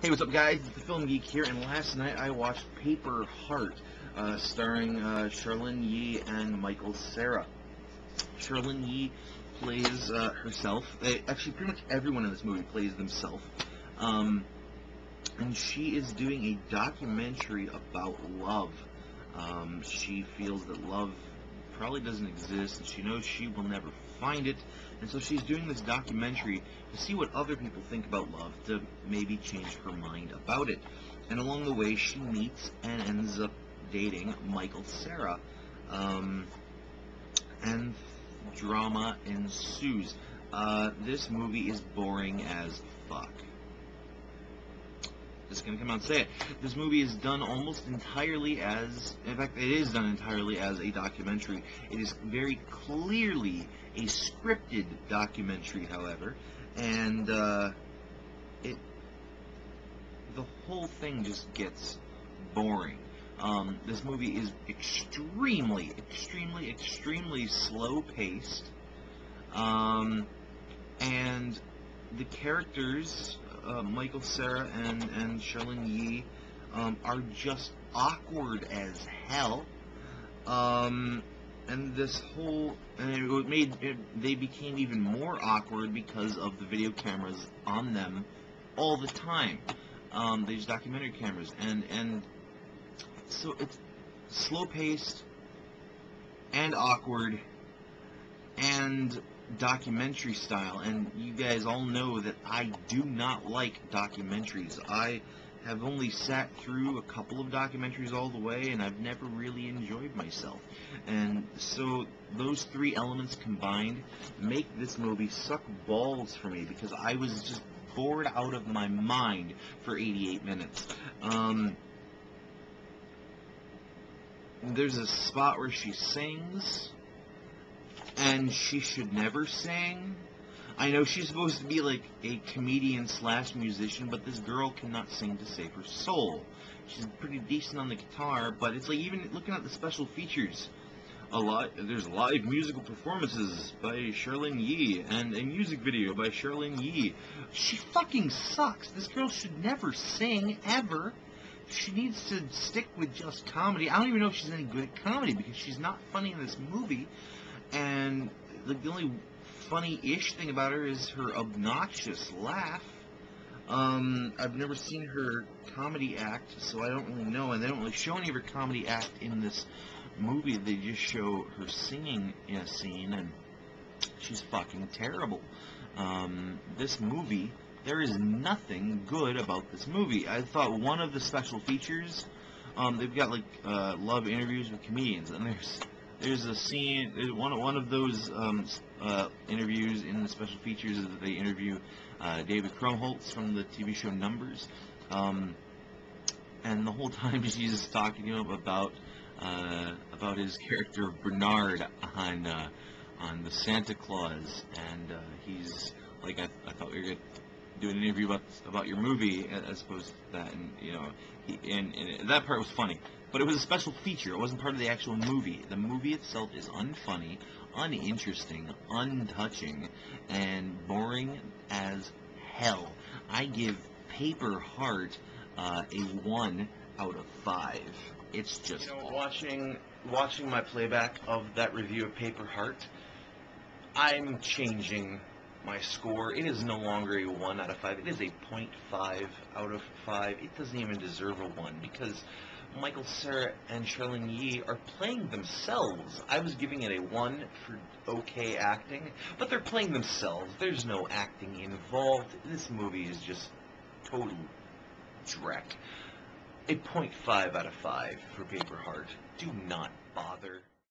Hey, what's up, guys? It's the Film Geek here, and last night I watched Paper Heart, starring Charlene Yi and Michael Cera. Charlene Yi plays herself. Actually, pretty much everyone in this movie plays themselves. And she is doing a documentary about love. She feels that love probably doesn't exist, and she knows she will never find it, and so she's doing this documentary to see what other people think about love, to maybe change her mind about it. And along the way, she meets and ends up dating Michael Cera, and drama ensues. This movie is boring as fuck. Just gonna come out and say it. This movie is done almost entirely as, in fact, it is done entirely as a documentary. It is very clearly a scripted documentary, however, and the whole thing just gets boring. This movie is extremely slow-paced, and the characters, Michael Cera and Charlene Yi, are just awkward as hell. And this whole, they became even more awkward because of the video cameras on them all the time. These documentary cameras, and so it's slow-paced and awkward and documentary style, and you guys all know that I do not like documentaries. I have only sat through a couple of documentaries all the way, and I've never really enjoyed myself. And so those three elements combined make this movie suck balls for me, because I was just bored out of my mind for 88 minutes. There's a spot where she sings, and she should never sing. I know she's supposed to be like a comedian / musician, but this girl cannot sing to save her soul. She's pretty decent on the guitar, but it's like, even looking at the special features, there's live musical performances by Charlene Yi and a music video by Charlene Yi. She fucking sucks. This girl should never sing, ever. She needs to stick with just comedy. I don't even know if she's any good at comedy, because she's not funny in this movie. And the only funny-ish thing about her is her obnoxious laugh. I've never seen her comedy act, so I don't really know. And they don't really show any of her comedy act in this movie. They just show her singing in a scene, and she's fucking terrible. This movie, there is nothing good about this movie. I thought one of the special features, they've got like love interviews with comedians, and there's a scene, one of those interviews in the special features is that they interview David Krumholtz from the TV show Numbers, and the whole time she's just talking to him about his character Bernard on the Santa Claus, and he's like, I thought we were gonna do an interview about your movie as opposed to that, and you know, and that part was funny. But it was a special feature. It wasn't part of the actual movie. The movie itself is unfunny, uninteresting, untouching, and boring as hell. I give Paper Heart a 1 out of 5. It's just, watching my playback of that review of Paper Heart, I'm changing my score. It is no longer a 1 out of 5. It is a 0.5 out of 5. It doesn't even deserve a 1, because Michael Cera and Charlene Yi are playing themselves. I was giving it a 1 for okay acting, but they're playing themselves. There's no acting involved. This movie is just total dreck. A 0.5 out of 5 for Paper Heart. Do not bother.